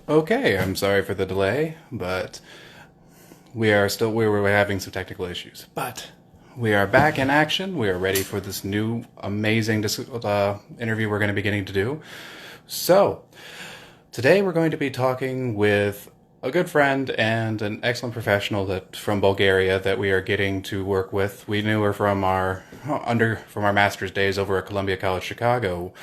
Okay, I'm sorry for the delay, but we were having some technical issues. But we are back in action. We are ready for this new amazing interview we're going to be getting to do. So, today we're going to be talking with a good friend and an excellent professional that from Bulgaria that we are getting to work with. We knew her from our master's days over at Columbia College Chicago,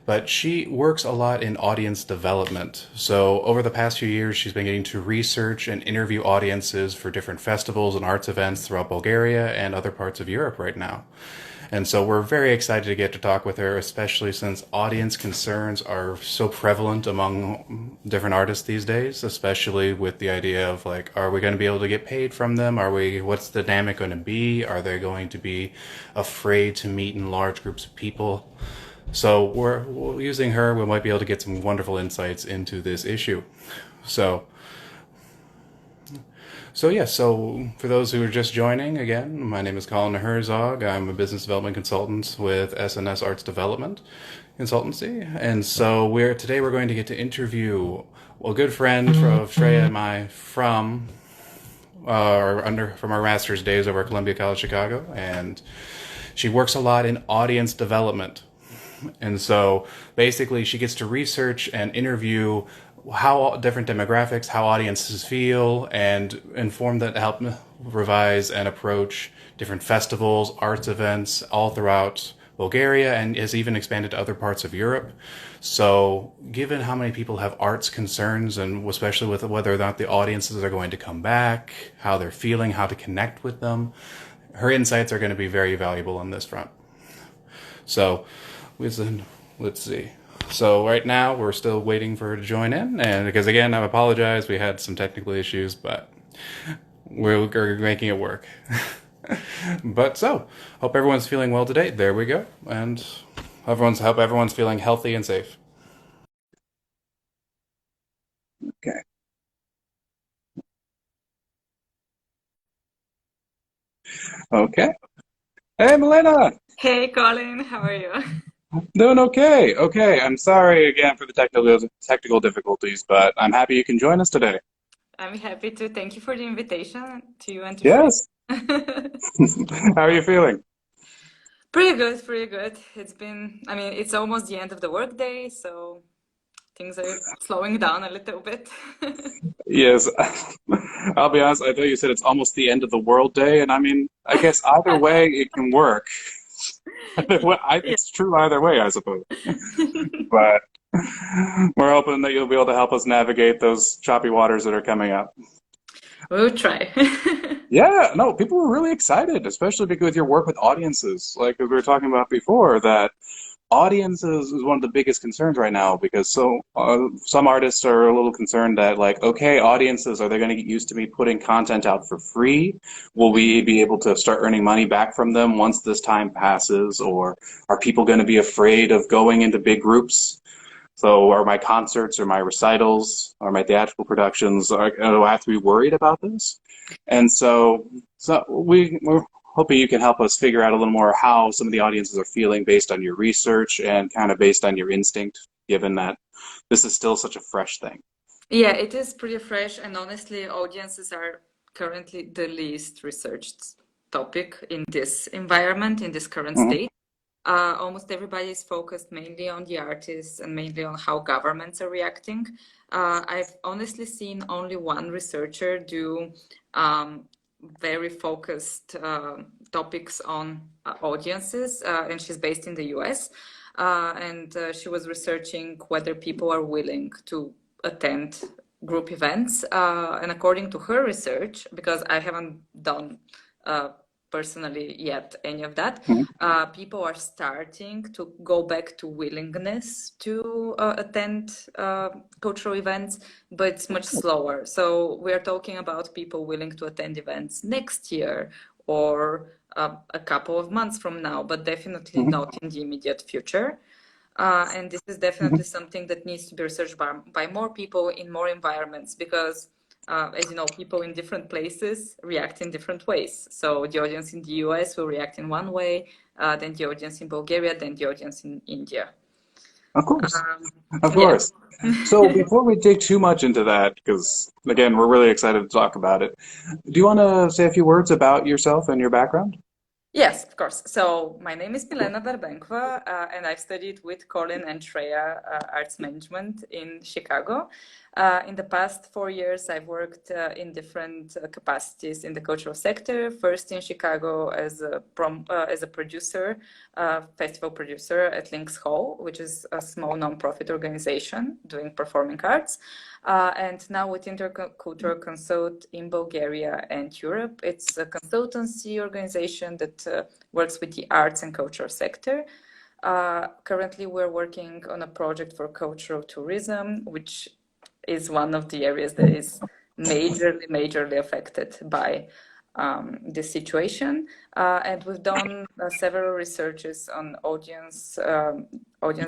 but she works a lot in audience development. So over the past few years, she's been getting to research and interview audiences for different festivals and arts events throughout Bulgaria and other parts of Europe right now. And so we're very excited to get to talk with her, especially since audience concerns are so prevalent among different artists these days, especially with the idea of like, are we going to be able to get paid from them? What's the dynamic going to be? Are they going to be afraid to meet in large groups of people? So we're using her, we might be able to get some wonderful insights into this issue. So so for those who are just joining, again, my name is Colin Herzog. I'm a business development consultant with SNS Arts Development Consultancy, and so we're going to get to interview a good friend of Shreya and I from our master's days over at Columbia College Chicago, and she works a lot in audience development. And so basically, she gets to research and interview how different demographics, how audiences feel, and help revise and approach different festivals, arts events all throughout Bulgaria, and has even expanded to other parts of Europe. So, given how many people have arts concerns, and especially with whether or not the audiences are going to come back, how they're feeling, how to connect with them, her insights are going to be very valuable on this front. So, let's see. So right now we're still waiting for her to join in, and because again, I apologize, we had some technical issues, but we're making it work. But so, hope everyone's feeling well today. There we go, and hope everyone's feeling healthy and safe. Okay. Okay. Hey, Milena. Hey Colin, how are you? Doing okay. Okay. I'm sorry again for the technical difficulties, but I'm happy you can join us today. I'm happy to thank you for the invitation to you and to Shreya. Yes. How are you feeling? Pretty good, pretty good. It's almost the end of the workday, so things are slowing down a little bit. Yes, I'll be honest. I thought you said it's almost the end of the world day, and I mean, I guess either way it can work. Yeah. It's true either way, I suppose. But we're hoping that you'll be able to help us navigate those choppy waters that are coming up. We'll try. Yeah, no, people were really excited, especially because with your work with audiences, like we were talking about before, that audiences is one of the biggest concerns right now because some artists are a little concerned that like, okay, audiences, are they going to get used to me putting content out for free? Will we be able to start earning money back from them once this time passes? Or are people going to be afraid of going into big groups? So are my concerts or my recitals or my theatrical productions, do I have to be worried about this? And we're hoping you can help us figure out a little more how some of the audiences are feeling based on your research and kind of based on your instinct, given that this is still such a fresh thing. Yeah, it is pretty fresh, and honestly, audiences are currently the least researched topic in this environment, in this current Hmm. state. Almost everybody is focused mainly on the artists and mainly on how governments are reacting. I've honestly seen only one researcher do very focused topics on audiences, and she's based in the US. And she was researching whether people are willing to attend group events. And according to her research, because I haven't done uh, personally yet any of that, Hmm. people are starting to go back to willingness to attend cultural events, but it's much slower. So we're talking about people willing to attend events next year or a couple of months from now, but definitely Hmm. not in the immediate future. And this is Hmm. definitely something that needs to be researched by more people in more environments because, as you know, people in different places react in different ways. So the audience in the US will react in one way, then the audience in Bulgaria, then the audience in India. Of course. Um, Of yeah. course. So before we dig too much into that, because again, we're really excited to talk about it, do you want to say a few words about yourself and your background? Yes, of course. So my name is Milena Berbenkova, and I've studied with Colin and Shreya arts management in Chicago. In the past 4 years, I've worked in different capacities in the cultural sector. First in Chicago as a producer, festival producer at Links Hall, which is a small nonprofit organization doing performing arts. And now with Intercultural Consult in Bulgaria and Europe, it's a consultancy organization that works with the arts and culture sector. Currently, we're working on a project for cultural tourism, which is one of the areas that is majorly affected by this situation. And we've done several researches on audience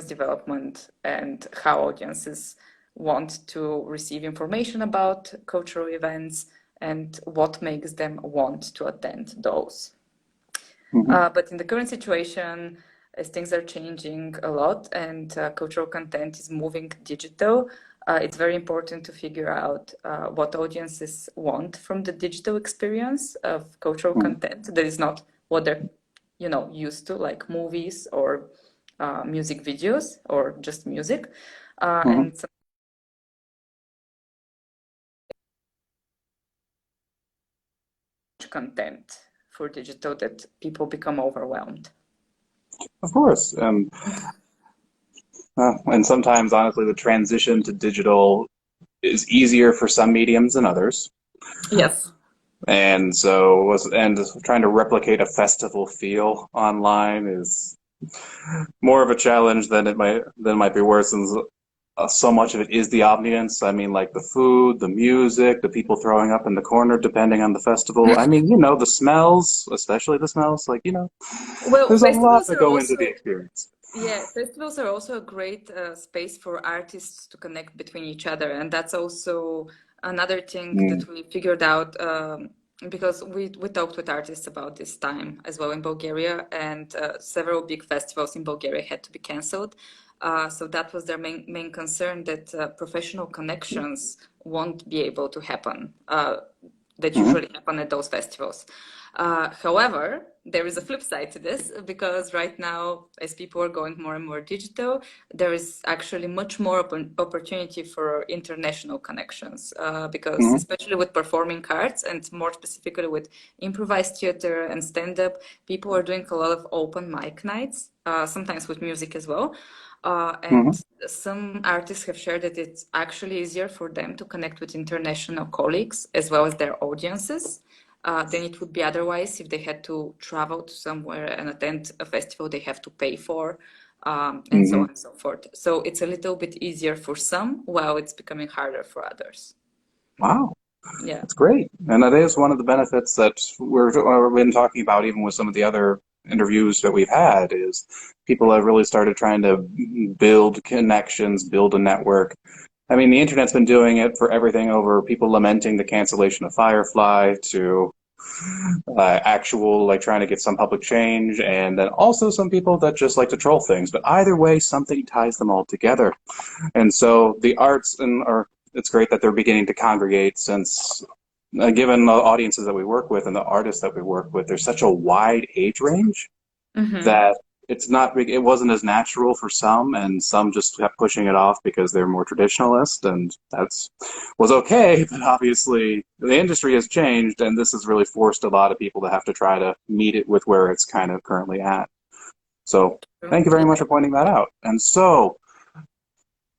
development and how audiences want to receive information about cultural events and what makes them want to attend those. Hmm. But in the current situation, as things are changing a lot and cultural content is moving digital, it's very important to figure out what audiences want from the digital experience of cultural Hmm. content that is not what they're, used to, like movies or music videos or just music. Hmm. And some content for digital that people become overwhelmed. Of course. And sometimes, honestly, the transition to digital is easier for some mediums than others. Yes. And trying to replicate a festival feel online is more of a challenge than it might be worse. And so much of it is the ambience. I mean, like the food, the music, the people throwing up in the corner, depending on the festival. I mean, the smells, especially the smells. Well, There's a lot festivals that are go into the also experience. Yeah, festivals are also a great space for artists to connect between each other, and that's also another thing Mm. that we figured out because we talked with artists about this time as well in Bulgaria, and several big festivals in Bulgaria had to be canceled. So that was their main concern that professional connections won't be able to happen. That Hmm. usually happen at those festivals. However, there is a flip side to this because right now, as people are going more and more digital, there is actually much more opportunity for international connections. Because Hmm. especially with performing arts and more specifically with improvised theater and stand-up, people are doing a lot of open mic nights, sometimes with music as well. Hmm. And some artists have shared that it's actually easier for them to connect with international colleagues as well as their audiences than it would be otherwise if they had to travel to somewhere and attend a festival they have to pay for, and so Hmm. on and so forth. So it's a little bit easier for some, while it's becoming harder for others. Wow. Yeah. That's great. And that is one of the benefits that we've been talking about even with some of the other interviews that we've had is people have really started trying to build connections, build a network. I mean, the internet's been doing it for everything over people lamenting the cancellation of Firefly to actual, like trying to get some public change, and then also some people that just like to troll things. But either way, something ties them all together. And so the arts are it's great that they're beginning to congregate since given the audiences that we work with and the artists that we work with, there's such a wide age range Mm-hmm. that it wasn't as natural for some, and some just kept pushing it off because they're more traditionalist, and that's was okay. But obviously, the industry has changed, and this has really forced a lot of people to have to try to meet it with where it's kind of currently at. So, thank you very much Yeah. for pointing that out. And so,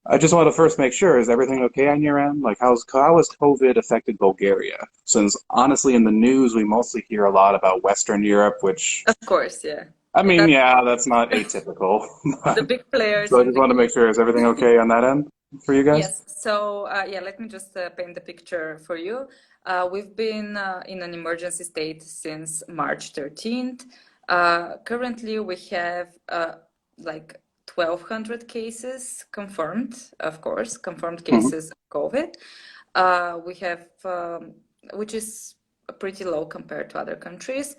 I just want to first make sure, is everything okay on your end? Like, how has COVID affected Bulgaria? Since honestly, in the news, we mostly hear a lot about Western Europe, which, Of course, yeah. I mean, That's yeah, that's not atypical. the But, big players so I in just the want to make game. sure, is everything okay on that end for you guys? Yes, so yeah, let me just paint the picture for you. We've been in an emergency state since March 13th. Currently, we have like 1,200 cases confirmed, of course, confirmed Hmm. cases of COVID. We have, which is pretty low compared to other countries.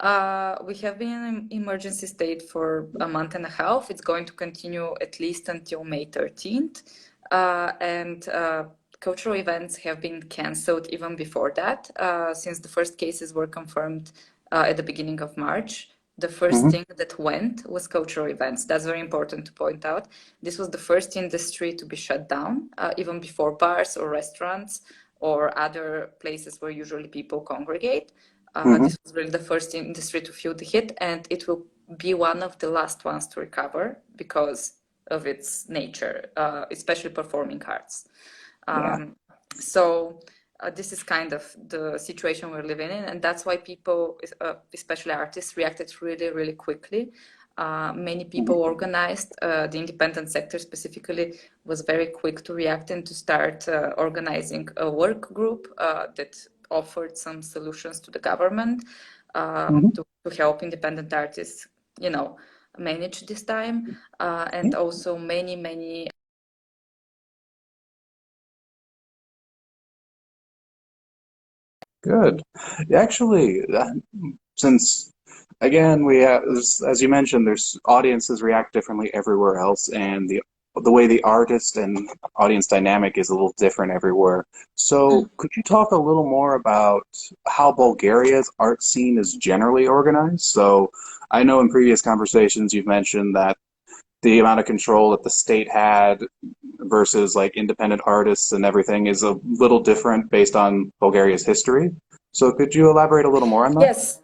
We have been in emergency state for a month and a half. It's going to continue at least until May 13th. And cultural events have been cancelled even before that, since the first cases were confirmed at the beginning of March. The first Hmm. thing that went was cultural events. That's very important to point out. This was the first industry to be shut down, even before bars or restaurants or other places where usually people congregate. Hmm. This was really the first industry to feel the hit, and it will be one of the last ones to recover because of its nature, especially performing arts. Yeah. So this is kind of the situation we're living in, and that's why people, especially artists, reacted really, really quickly. Many people organized. The independent sector specifically was very quick to react and to start organizing a work group that offered some solutions to the government Hmm. to help independent artists, manage this time. And also many Good. Actually, since again we have, as you mentioned, there's audiences react differently everywhere else, and the way the artist and audience dynamic is a little different everywhere. So, could you talk a little more about how Bulgaria's art scene is generally organized? So, I know in previous conversations you've mentioned that the amount of control that the state had versus like independent artists and everything is a little different based on Bulgaria's history. So could you elaborate a little more on that? Yes,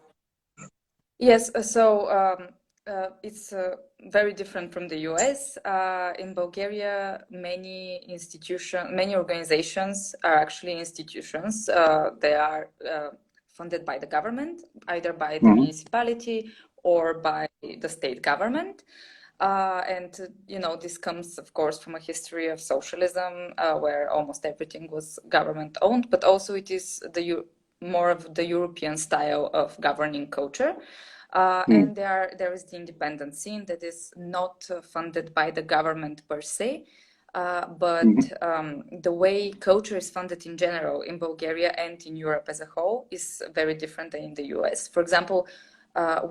yes. It's very different from the US. In Bulgaria, many organizations are actually institutions. They are funded by the government, either by the Hmm. municipality or by the state government. And this comes, of course, from a history of socialism, where almost everything was government owned, but also it is more of the European style of governing culture. And there is the independent scene that is not funded by the government per se, Hmm. but the way culture is funded in general in Bulgaria and in Europe as a whole is very different than in the US. For example,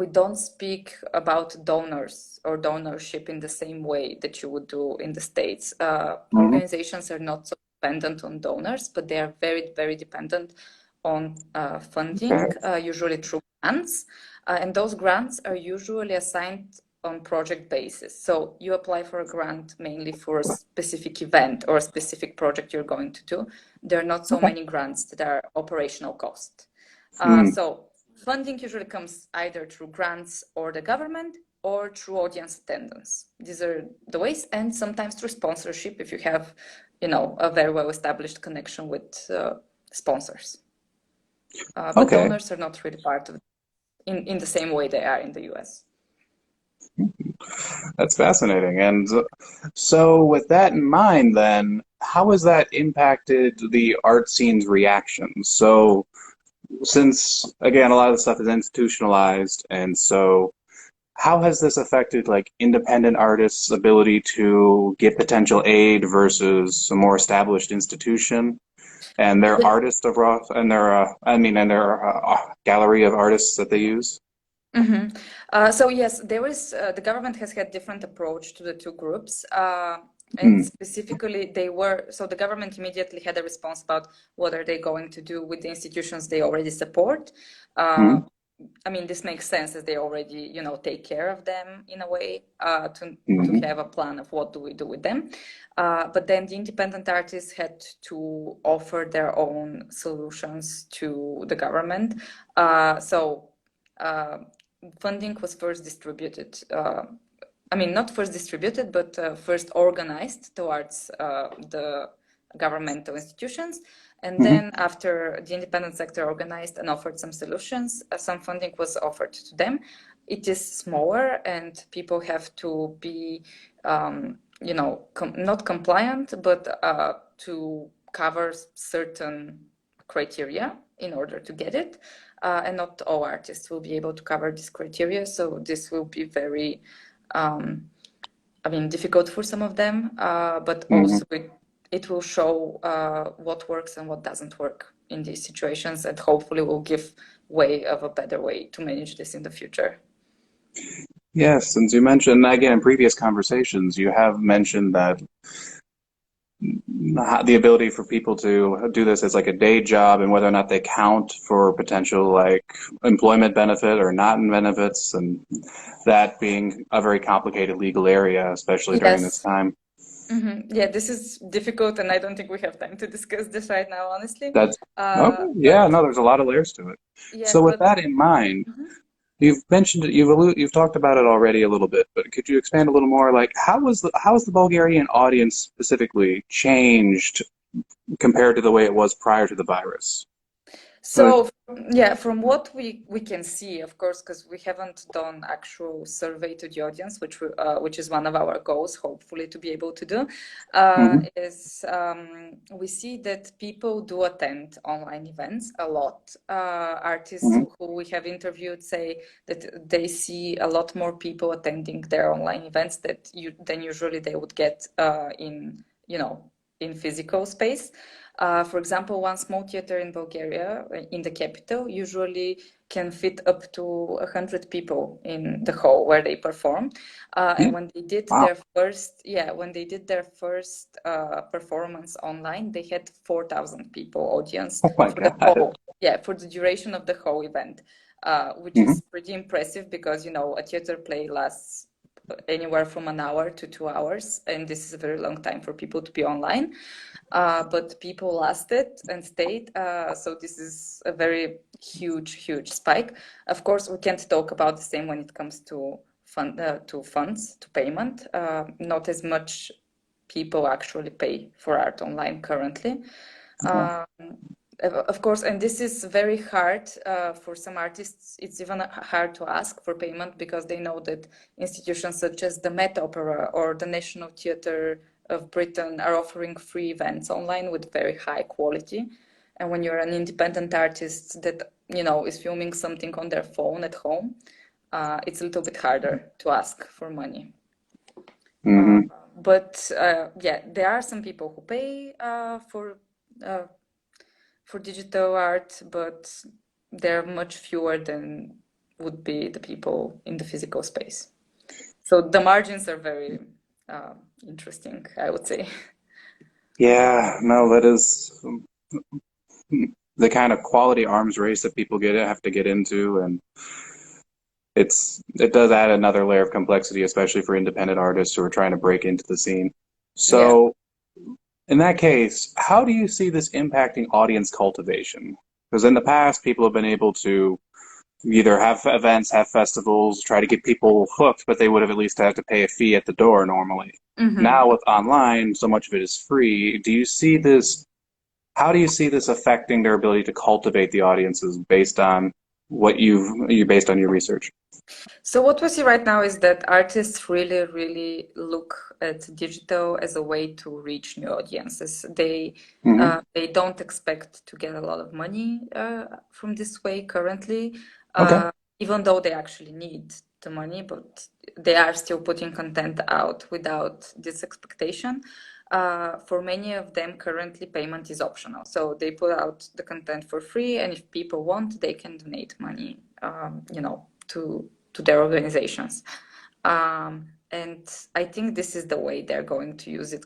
we don't speak about donors or donorship in the same way that you would do in the States. Hmm. Organizations are not so dependent on donors, but they are very, very dependent on funding, Okay. usually through grants. And those grants are usually assigned on project basis. So you apply for a grant mainly for a specific event or a specific project you're going to do. There are not so Okay. many grants that are operational cost. Mm. So funding usually comes either through grants or the government or through audience attendance. These are the ways, and sometimes through sponsorship if you have, a very well established connection with sponsors. But Okay. donors are not really part of it in the same way they are in the US. That's fascinating. And so, with that in mind, then, how has that impacted the art scene's reactions? So, since, again, a lot of the stuff is institutionalized, and so how has this affected like independent artists' ability to get potential aid versus a more established institution and their Yeah. artist of Roth and their and their gallery of artists that they use? Mm-hmm. So yes, the government has had different approach to the two groups. And Mm. specifically, the government immediately had a response about what are they going to do with the institutions they already support. Uh, Mm. this makes sense as they already, take care of them in a way, to Mm. have a plan of what do we do with them. But then the independent artists had to offer their own solutions to the government. So funding was first distributed. Not first distributed, but first organized towards the governmental institutions. And Mm. then after the independent sector organized and offered some solutions, some funding was offered to them. It is smaller and people have to be, not compliant, but to cover certain criteria in order to get it. And not all artists will be able to cover this criteria. So this will be very, difficult for some of them, but Mm. also it will show what works and what doesn't work. in these situations, and hopefully will give way of a better way to manage this in the future. Yes, since you mentioned, again, in previous conversations, you have mentioned that the ability for people to do this as like a day job and whether or not they count for potential like employment benefit or not in benefits, and that being a very complicated legal area, especially during this Yes. time. Yeah, this is difficult, and I don't think we have time to discuss this right now, honestly. That's okay. Yeah, But no, there's a lot of layers to it. yeah, So with but that in mind, mhm. you've mentioned it, you've talked about it already a little bit, but could you expand a little more? Like, how has the Bulgarian audience specifically changed compared to the way it was prior to the virus? So yeah, from what we can see, of course, because we haven't done actual survey to the audience, which is one of our goals, hopefully to be able to do, Mm-hmm. is we see that people do attend online events a lot. Artists Mm-hmm. who we have interviewed say that they see a lot more people attending their online events than usually they would get in in physical space. For example, one small theater in Bulgaria, in the capital, usually can fit up to 100 people in the hall where they perform. And when they did Wow. their first, yeah, when they did their first performance online, they had 4,000 people audience Oh my for the God. whole, yeah, for the duration of the whole event, which Mm-hmm. is pretty impressive because, a theater play lasts anywhere from an hour to 2 hours, and this is a very long time for people to be online. But people lasted and stayed. So this is a very huge spike. Of course, we can't talk about the same when it comes to funds, to payment. Not as much people actually pay for art online currently. Okay. Um, of course, and this is very hard for some artists. It's even hard to ask for payment because they know that institutions such as the Met Opera or the National Theatre of Britain are offering free events online with very high quality. And when you're an independent artist that is filming something on their phone at home, it's a little bit harder to ask for money. Uh, Mm-hmm. but yeah, there are some people who pay uh, for digital art, but they're much fewer than would be the people in the physical space. So the margins are very interesting, I would say. Yeah, no, that is the kind of quality arms race that people have to get into, and it does add another layer of complexity, especially for independent artists who are trying to break into the scene. Yeah. So, in that case, how do you see this impacting audience cultivation? Because in the past, people have been able to either have events, have festivals, try to get people hooked, but they would have at least had to pay a fee at the door normally. Mm-hmm. Now with online, so much of it is free. Do you see this? How do you see this affecting their ability to cultivate the audiences based on based on your research? So what we see right now is that artists really look at digital as a way to reach new audiences. Mm-hmm. They don't expect to get a lot of money from this way currently, Okay. uh, even though they actually need the money, but they are still putting content out without this expectation. For many of them, currently payment is optional. So they put out the content for free, and if people want, they can donate money, to their organizations. And I think this is the way they're going to use it,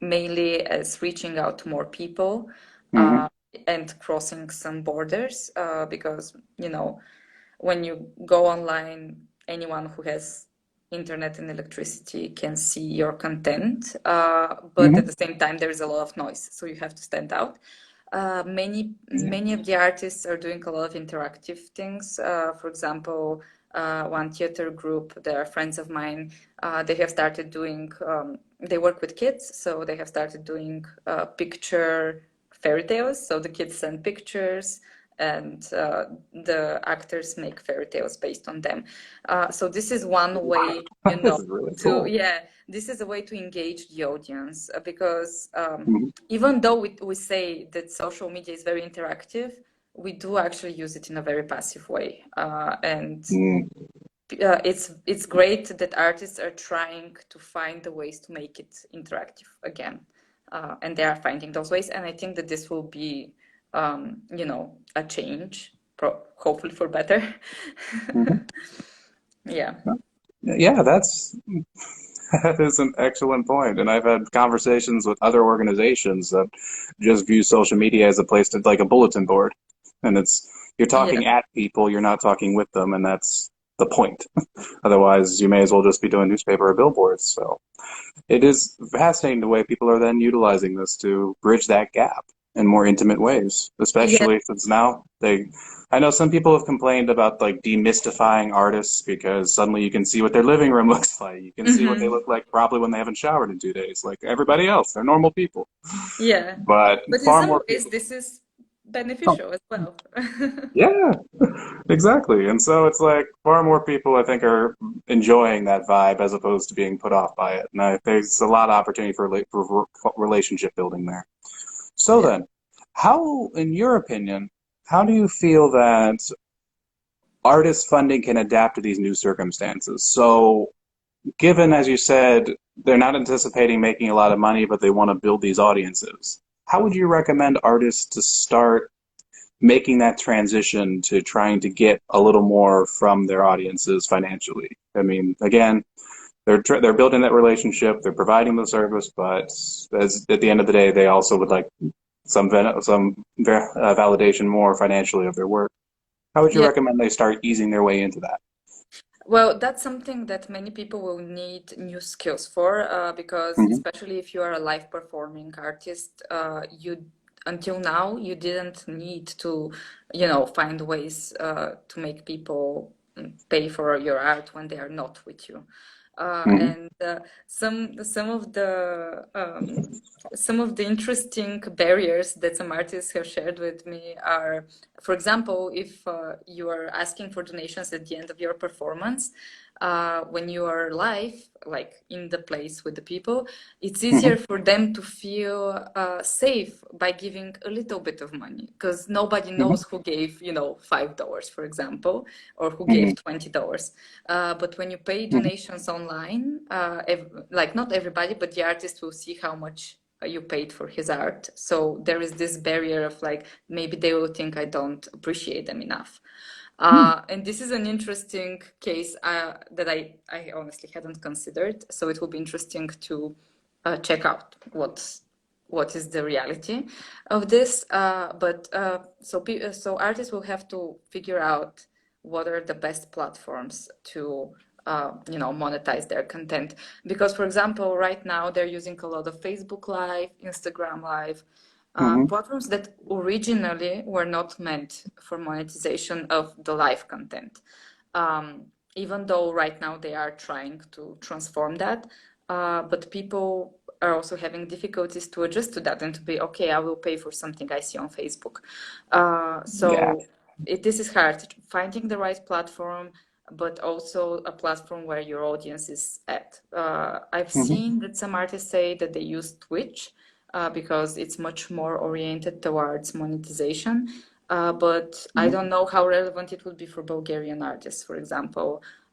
mainly as reaching out to more people Mm-hmm. uh, and crossing some borders. Because, when you go online, anyone who has internet and electricity can see your content, but at Mm-hmm. the same time, there is a lot of noise, so you have to stand out. Many of the artists are doing a lot of interactive things. For example, one theater group, they're friends of mine. They have started doing. They work with kids, so they have started doing picture fairy tales. So the kids send pictures, and the actors make fairy tales based on them. So this is one way, This is really to cool. yeah, this is a way to engage the audience because. Mm-hmm. Even though we say that social media is very interactive, we do actually use it in a very passive way. And it's great that artists are trying to find the ways to make it interactive again. And they are finding those ways. And I think that this will be a change, hopefully for better. Mhm. Yeah. Yeah, that is an excellent point. And I've had conversations with other organizations that just view social media as a place to like a bulletin board. And you're Yeah. talking at people, you're not talking with them, and that's the point. Otherwise, you may as well just be doing newspaper or billboards. So it is fascinating the way people are then utilizing this to bridge that gap in more intimate ways, Yeah. especially since now I know some people have complained about like demystifying artists because suddenly you can see what their living room looks like. You can see what they Hmm. look like probably when they haven't showered in 2 days, like everybody else. They're normal people. Yeah. But But in far some more ways, people. this is Oh, beneficial as well. yeah, exactly. And so it's like far more people, I think, are enjoying that vibe as opposed to being put off by it. And there's a lot of opportunity for relationship building there. So Yeah. then, how, in your opinion, how do you feel that artist funding can adapt to these new circumstances? So, given, as you said, they're not anticipating making a lot of money, but they want to build these audiences, how would you recommend artists to start making that transition to trying to get a little more from their audiences financially? I mean, again, they're building that relationship, they're providing the service, but at the end of the day, they also would like some validation more financially of their work. How would you Yeah. recommend they start easing their way into that? Well, that's something that many people will need new skills for, because Hmm. especially if you are a live performing artist, you until now you didn't need to, find ways to make people pay for your art when they are not with you. Hmm. And some of the interesting barriers that some artists have shared with me are, for example, if you are asking for donations at the end of your performance, when you are live, like in the place with the people, it's easier Hmm. for them to feel safe by giving a little bit of money, because nobody Hmm. knows who gave, $5, for example, or who Hmm. gave $20. But when you pay Hmm. donations online, like not everybody, but the artist will see how much you paid for his art. So there is this barrier of like, maybe they will think I don't appreciate them enough. And this is an interesting case that I honestly hadn't considered. So it will be interesting to check out what is the reality of this. So artists will have to figure out what are the best platforms to monetize their content. Because, for example, right now they're using a lot of Facebook Live, Instagram Live, Hmm. platforms that originally were not meant for monetization of the live content. Even though right now they are trying to transform that, but people are also having difficulties to adjust to that and to be, okay, I will pay for something I see on Facebook. Yeah. This is hard, finding the right platform, but also a platform where your audience is at. I've Hmm. seen that some artists say that they use Twitch because it's much more oriented towards monetization. But I Hmm. don't know how relevant it would be for Bulgarian artists, for example,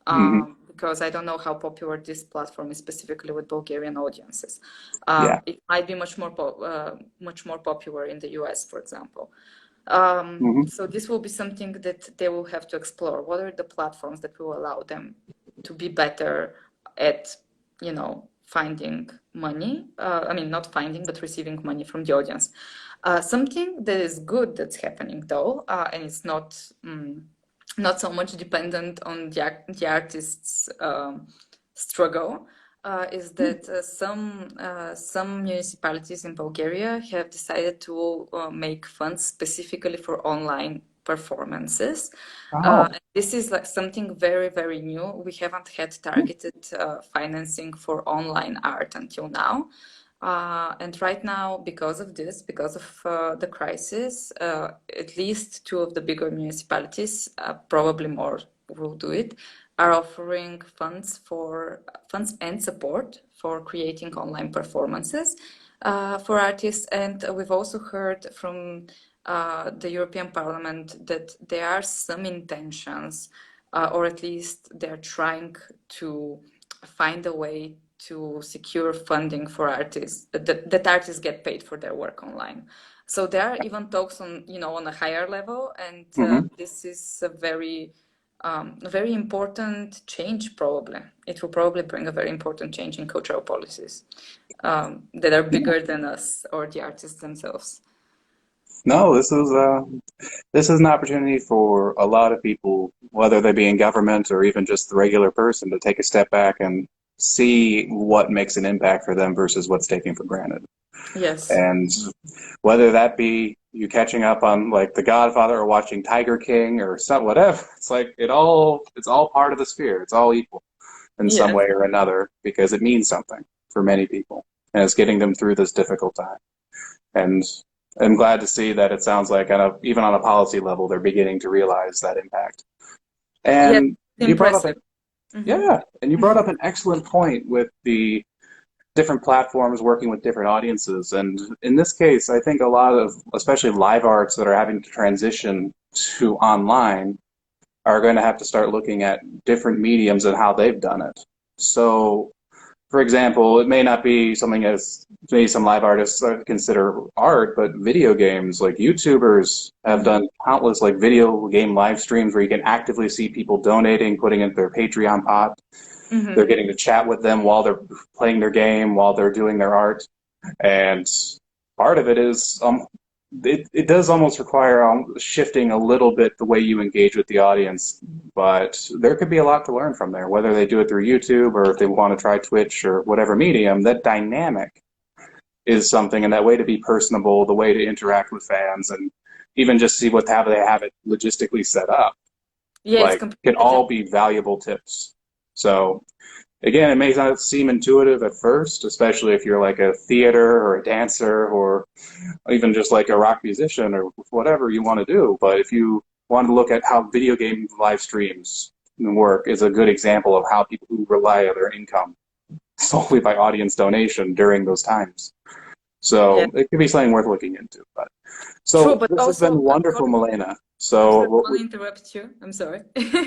Hmm. because I don't know how popular this platform is specifically with Bulgarian audiences. Yeah. It might be much more popular in the US, for example. Hmm. So this will be something that they will have to explore. What are the platforms that will allow them to be better at, finding money? I mean, not finding, but receiving money from the audience. Something that is good that's happening though, and it's not so much dependent on the artist's struggle, is that some municipalities in Bulgaria have decided to make funds specifically for online performances. Oh. This is like something very, very new. We haven't had targeted financing for online art until now. And right now, because of this, because of the crisis, at least two of the bigger municipalities, probably more will do it, are offering funds and support for creating online performances for artists. And we've also heard from the European Parliament that there are some intentions, or at least they're trying to find a way to secure funding for artists, that artists get paid for their work online. So there are even talks on, on a higher level, and Hmm. this is a very important change. Probably it will probably bring a very important change in cultural policies that are bigger than us or the artists themselves. No, this is an opportunity for a lot of people, whether they be in government or even just the regular person, to take a step back and see what makes an impact for them versus what's taken for granted. Yes. And whether that be you catching up on like The Godfather or watching Tiger King or some whatever, it's like it's all part of the sphere. It's all equal in some Yes. way or another because it means something for many people, and it's getting them through this difficult time. And I'm glad to see that it sounds like even on a policy level, they're beginning to realize that impact. Yes. And you brought up Impressive. you brought up an excellent point with the different platforms working with different audiences. And in this case, I think a lot of, especially live arts that are having to transition to online, are going to have to start looking at different mediums and how they've done it. So, for example, it may not be something as maybe some live artists consider art, but video games, like YouTubers have done countless like video game live streams where you can actively see people donating, putting in their Patreon pot. They're getting to chat with them while they're playing their game, while they're doing their art. And part of it is it does almost require shifting a little bit the way you engage with the audience, but there could be a lot to learn from there, whether they do it through YouTube or if they want to try Twitch or whatever medium. That dynamic is something, and that way to be personable, the way to interact with fans, and even just see how they have it logistically set up, Yeah, it's like can completely all different. be valuable tips. So again, it may not seem intuitive at first, especially if you're like a theater or a dancer or even just like a rock musician or whatever you want to do. But if you want to look at how video game live streams work, is a good example of how people who rely on their income solely by audience donation during those times. Yeah. So it could be something worth looking into. But True, so but this has been also, wonderful, Colin, Milena. I'm So sorry, I what want we, to interrupt you. I'm sorry.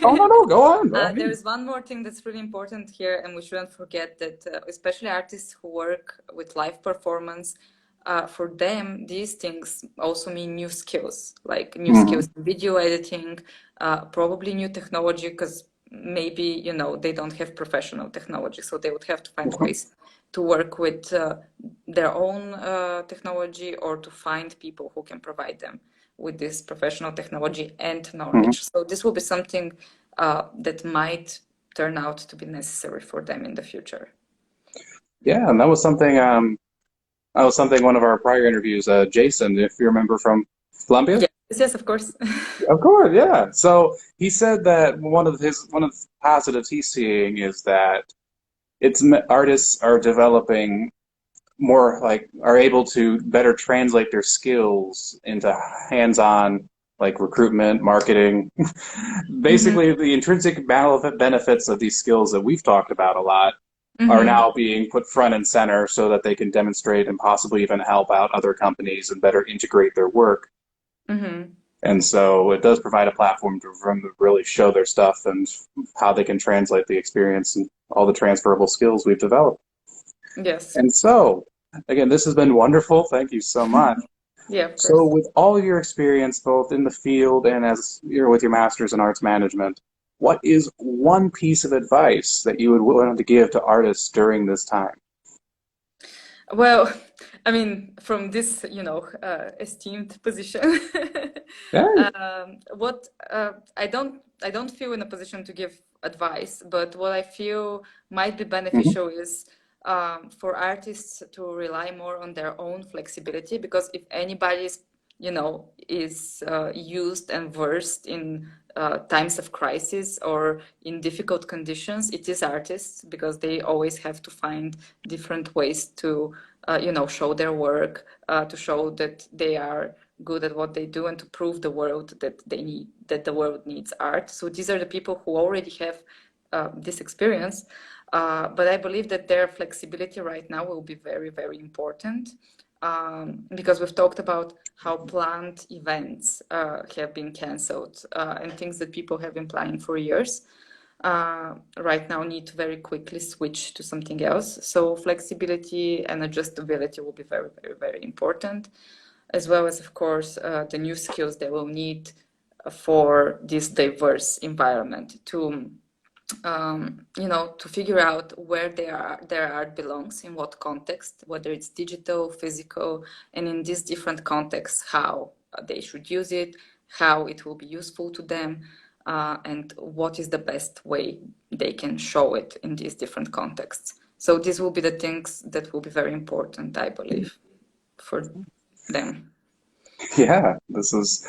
oh no, go on, by all There means. is one more thing that's really important here, and we shouldn't forget that, especially artists who work with live performance, for them, these things also mean new skills, like new Hmm. skills in video editing, probably new technology, because maybe, they don't have professional technology, so they would have to find ways to work with their own technology or to find people who can provide them with this professional technology and Hmm. knowledge. So this will be something that might turn out to be necessary for them in the future. Yeah, and that was something one of our prior interviews, Jason, if you remember from Columbia. Yes, yes, of course. Of course, yeah. So he said that one of the positives he's seeing is that artists are developing more like are able to better translate their skills into hands-on like recruitment, marketing. Hmm. Basically, the intrinsic benefits of these skills that we've talked about a lot are Hmm. now being put front and center so that they can demonstrate and possibly even help out other companies and better integrate their work. Hmm. And so it does provide a platform for them to really show their stuff and how they can translate the experience and all the transferable skills we've developed. Yes. And so, again, this has been wonderful. Thank you so much. Yeah, of So, course. with all your experience, both in the field and as you're with your master's in arts management, what is one piece of advice that you would want to give to artists during this time? Well, I mean, from this, esteemed position, Yeah. what I don't feel in a position to give advice, but what I feel might be Hmm. beneficial is for artists to rely more on their own flexibility, because if anybody is used and versed in times of crisis or in difficult conditions, it is artists, because they always have to find different ways to, show their work, to show that they are good at what they do, and to prove the world that the world needs art. So these are the people who already have this experience. But I believe that their flexibility right now will be very, very important, because we've talked about how planned events have been canceled, and things that people have been planning for years. right now need to very quickly switch to something else. So flexibility and adjustability will be very, very, very important, as well as, of course, the new skills they will need for this diverse environment to to figure out where their art belongs, in what context, whether it's digital, physical, and in these different contexts, how they should use it, how it will be useful to them, and what is the best way they can show it in these different contexts. So these will be the things that will be very important, I believe, for them. Yeah, this has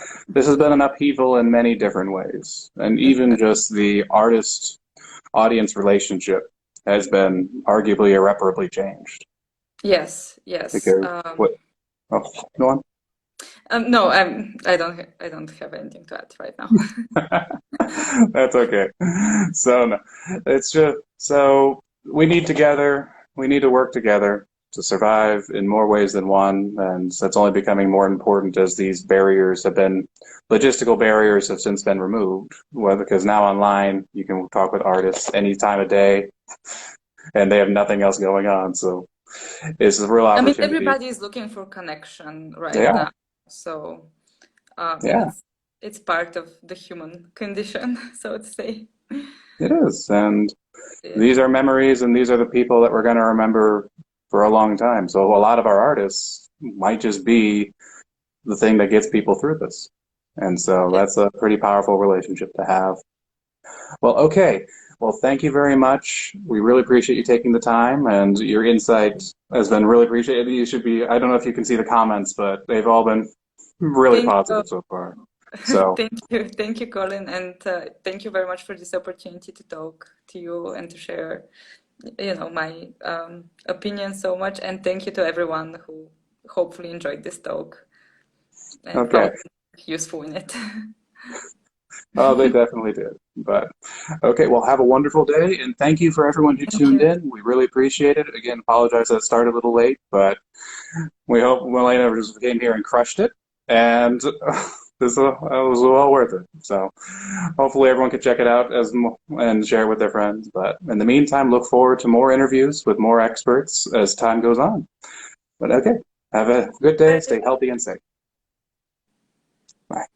been an upheaval in many different ways, and even just the artist audience relationship has been arguably irreparably changed. Yes, yes. Because what? Oh, go on. No, I don't have anything to add right now. That's okay. So no, it's just so we need together. We need to work together to survive in more ways than one, and that's only becoming more important as these barriers have been, logistical barriers have since been removed. Well, because now online you can talk with artists any time of day, and they have nothing else going on. So it's a real I mean, opportunity. everybody is looking for connection right Yeah, now. So, and yeah, it's part of the human condition, so to say. it is, and Yeah. these are memories, and these are the people that we're going to remember for a long time. So a lot of our artists might just be the thing that gets people through this. And so Yeah. that's a pretty powerful relationship to have. Well, okay. Well, thank you very much. We really appreciate you taking the time, and your insight has been really appreciated. You should be, I don't know if you can see the comments, but they've all been really Thank you. positive so far. So, Thank you, Colin, and thank you very much for this opportunity to talk to you and to share, my opinion so much. And thank you to everyone who hopefully enjoyed this talk and okay. found useful in it. Oh, they definitely did. But okay, well, have a wonderful day, and thank you for everyone who Thank tuned you. in. We really appreciate it. Again, apologize that it started a little late, but we hope Milena just came here and crushed it, and it was well worth it. So hopefully everyone can check it out and share it with their friends. But in the meantime, look forward to more interviews with more experts as time goes on. But okay, have a good day. Stay healthy and safe. Bye.